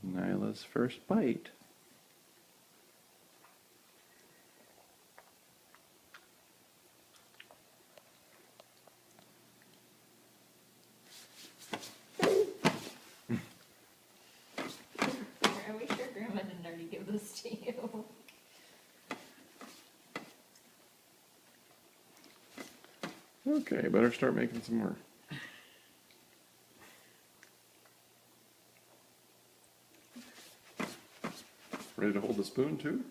Nyla's first bite. Are we sure Grandma didn't already give this to you? Okay, better start making some more. Ready to hold the spoon too?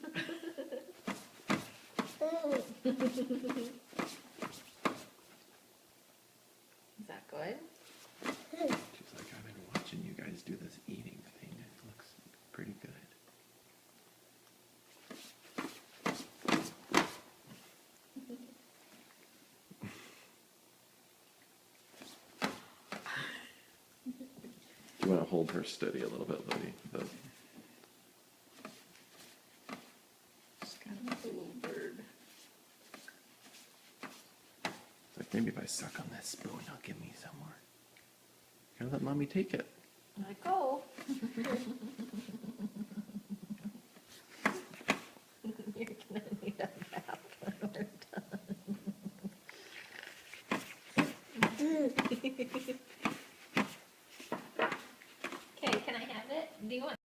Is that good? She's like, I've been watching you guys do this eating thing. It looks pretty good. You want to hold her steady a little bit, Lily. She's kind of like a little bird. It's like, maybe if I suck on this spoon, he'll give me some more. Gotta let mommy take it. Let go. You're gonna need a bath when we're done. Okay, can I have it? Do you want